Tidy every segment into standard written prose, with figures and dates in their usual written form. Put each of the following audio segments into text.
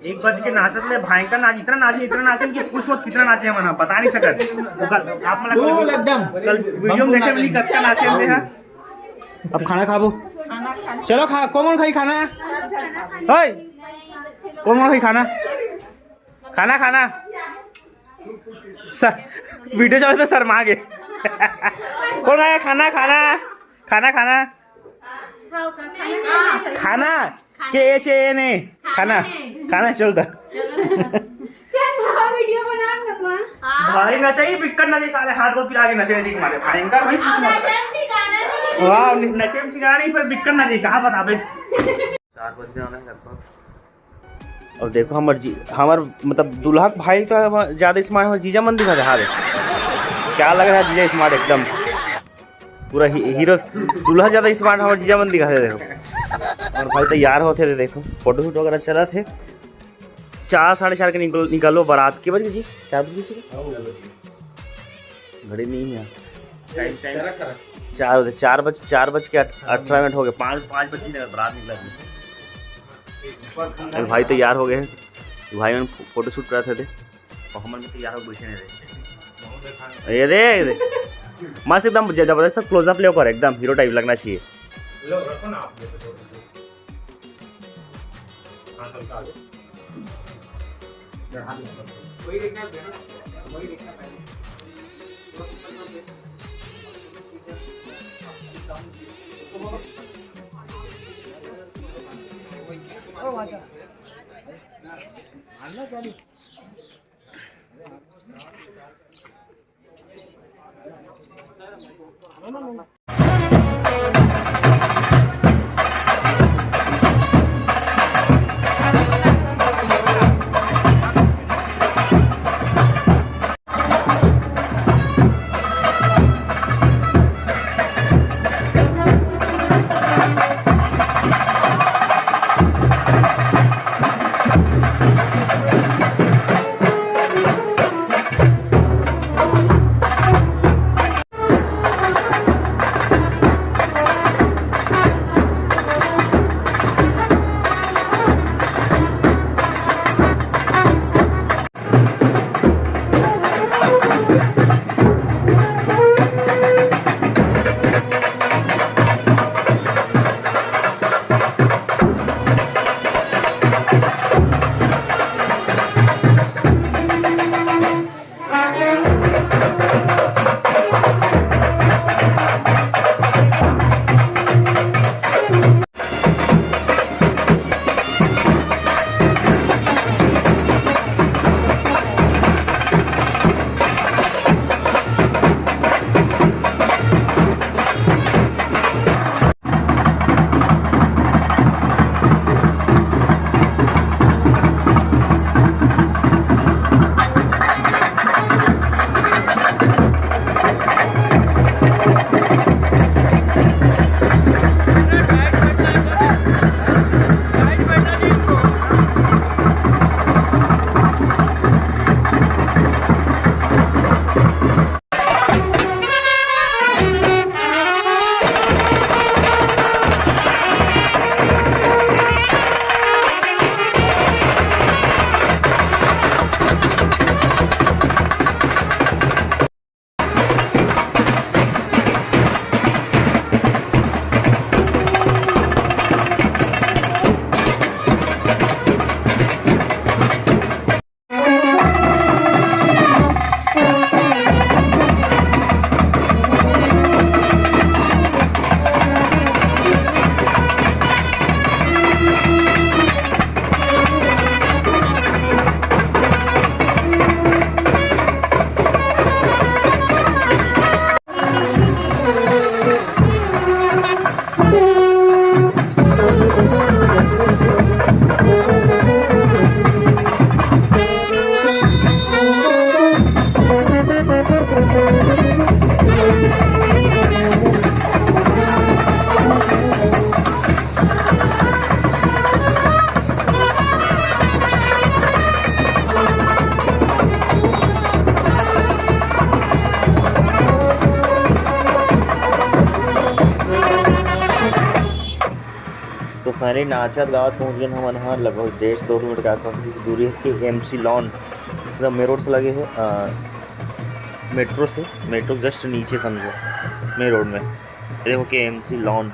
एक बज के नाचत में भयंकर नाच, इतना नाचे कि कुछ मत कितना नाचे मना बता नहीं सकत। आप मला एकदम कल वीडियो में देखे मिली कच्चा नाचे में है। अब खाना खाबो, चलो खा। कौन खाई खाना? ओए कौन खाई खाना? खाना खाना सर वीडियो चले तो सर मांगे। कौन आया खाना? खाना खाना खाना खाना के एच ए एन ए खाना खाना चलता। वीडियो बना भाई नशे ही बिक्कट नशे साले हाथ को पिला के नशे नहीं मारे भयंकर भाई पूछ वाह नशे में ठिकाना नहीं पर बिक्कट नशे कहाँ बता बे। 4 बजे आना है लगभग। और देखो हमार मतलब दूल्हा भाई तो ज्यादा स्मार्ट है, जीजा मन दिखा रहा है। क्या लग रहा है जीजा स्मार्ट एकदम पूरा हीरो। दूल्हा ज्यादा स्मार्ट हमारे जीजा मन दिखा रहे। देखो और भाई तैयार होते थे, देखो फोटोशूट वगैरह चला थे। 4 साढ़े 4 के निकलो बारात के बजे जी 4 बजे से घड़ी नहीं है टाइम 4 बज के 18 मिनट हो गए। 5 बजे बारात निकला। भाई तैयार हो गए, भाई हम फोटोशूट कराते थे और हम तैयार हो बैठे नहीं। ये देख मस्त एकदम जबरदस्त क्लोजअप ले कर एकदम हीरो टाइप लगना चाहिए। तो फाइनली नाचत गाँव पहुँच गए हम यहाँ लगभग 1.5-2 किलोमीटर के आसपास की दूरी है कि MC लॉन मतलब मेन रोड से लगे है मेट्रो जस्ट नीचे समझो मेन रोड में देखो कि MC लॉन।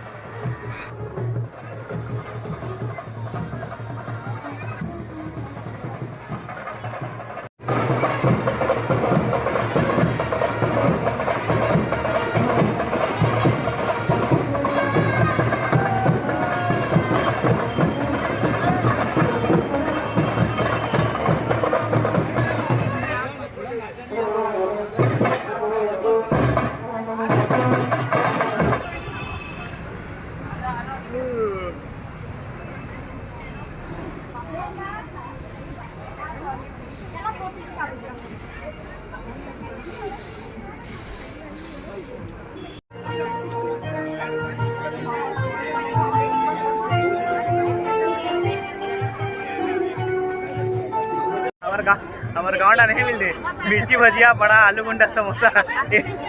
हमारे गाँव ना नहीं मिलते मिर्ची भजिया बड़ा आलू गुंडा समोसा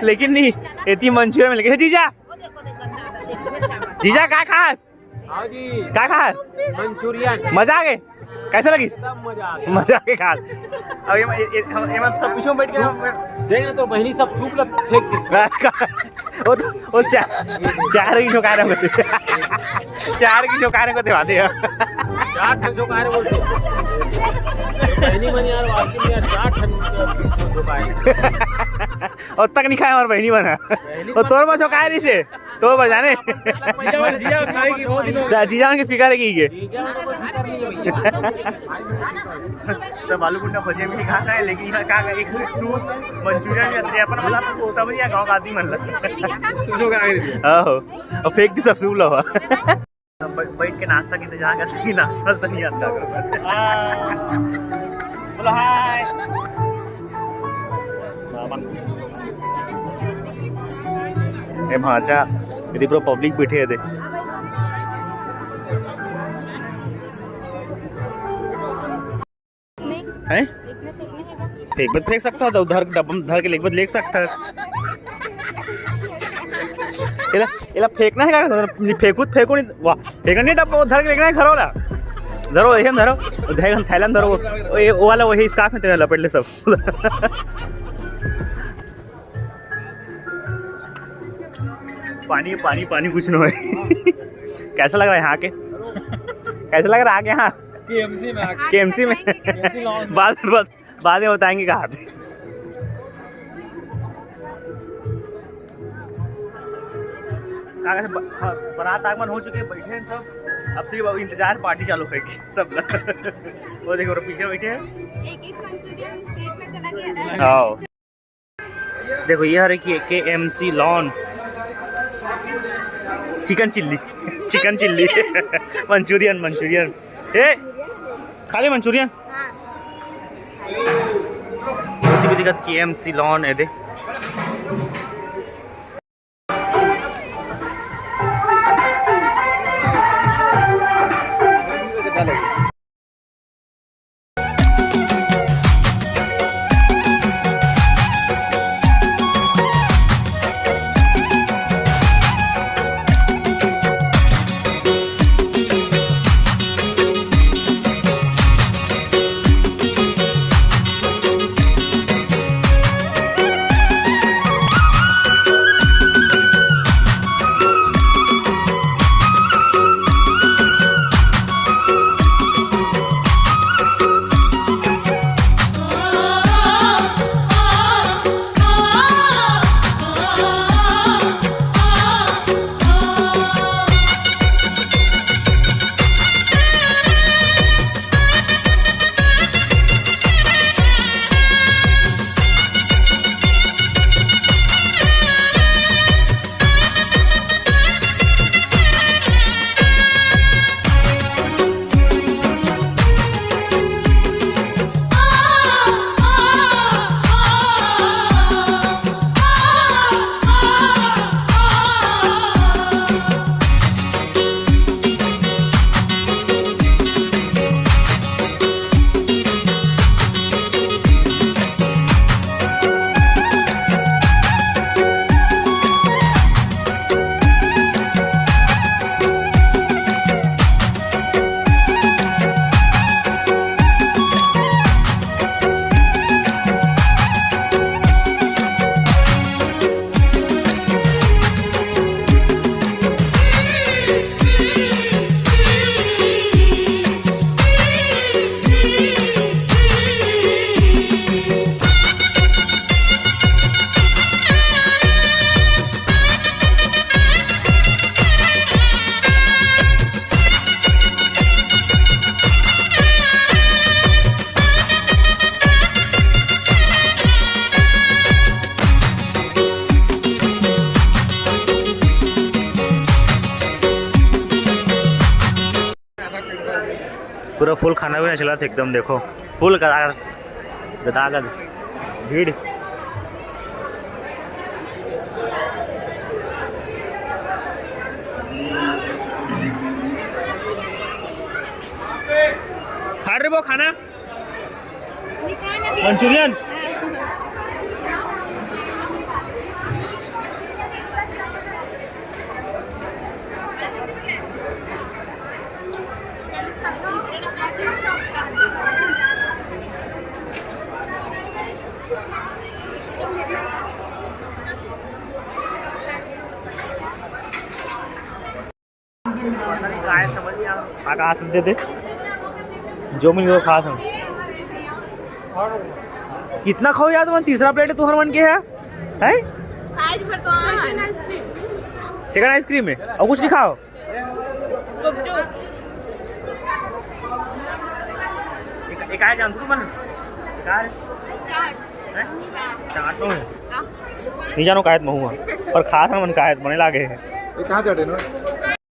लेकिन नहीं इतनी मंचूरियन मिल गए। जीजा जीजा क्या खास क्या खास मंचूरियन मजा आ गए कैसे लगी मजा आ गए खास। अब ये सब पीछे बैठ के देखना तो बहनी सब सूप लग फेंक वो चार की शौकारे को चार की शौकारे को दिवा दे चार ठग जो कारे बोलते बहनी मन यार वाकई में यार चार ठग जो कारे और तक नहीं खाया और बहनी बना और तोर में शौकारे नहीं से तो बढ़ जाने जीजा खाएगी बहुत दिनों जीजा की फिकर है की सब आलू गुंडा भजिया भी खाता है लेकिन यहाँ का एक सूप मंचूरियन भी अच्छे अपन बोला तो समझ गया गांव का आदमी मतलब और फेंक दी सब सूप लो बैठ के नाश्ता की जहाँ का नाश्ता नहीं आता बोलो हाय ए भाचा यदि पूरा पब्लिक बैठे है हैं फेंक सकता था उधर धर के लेके ले सकता है इला फेंकना है क्या फेंको नहीं वाह फेंकना नहीं डब्बा धर के लेना है घर वाला धरो एकदम धरो थैलांड धरो वो वाला वही स्कार्फ में तेरा लपेट ले सब पानी पानी पानी कुछ नहीं है कैसा लग रहा है यहाँ के कैसा लग रहा है आगे यहाँ KMC में बाद में बताएंगे कहाँ थे। बारात आगमन हो चुके हैं बैठे हैं सब अब सिर्फ इंतजार पार्टी चालू होगी सब वो देखो पीछे बैठे हैं हाँ देखो ये है कि KMC lawn chicken chilli Manchurian ए खाली मंचूरियन भी दिक्कत KMC लॉन है दे तो फुल खाना भी नहीं चला था एकदम, देखो फुल गदागद भीड़। खा रहे वो खाना मंचूरियन। समझ नहीं आ खा सकते थे जो मिल गया खा सकते। कितना खाओ यार तुम? तीसरा प्लेट है तुम्हारा मन के है? आज भर तो सेकंड आइसक्रीम है और कुछ नहीं खाओ? एक आए जानतू मन चाट नहीं जानो कायत में हुआ पर खा था मन कायत मने लागे है। कहाँ चढ़े ना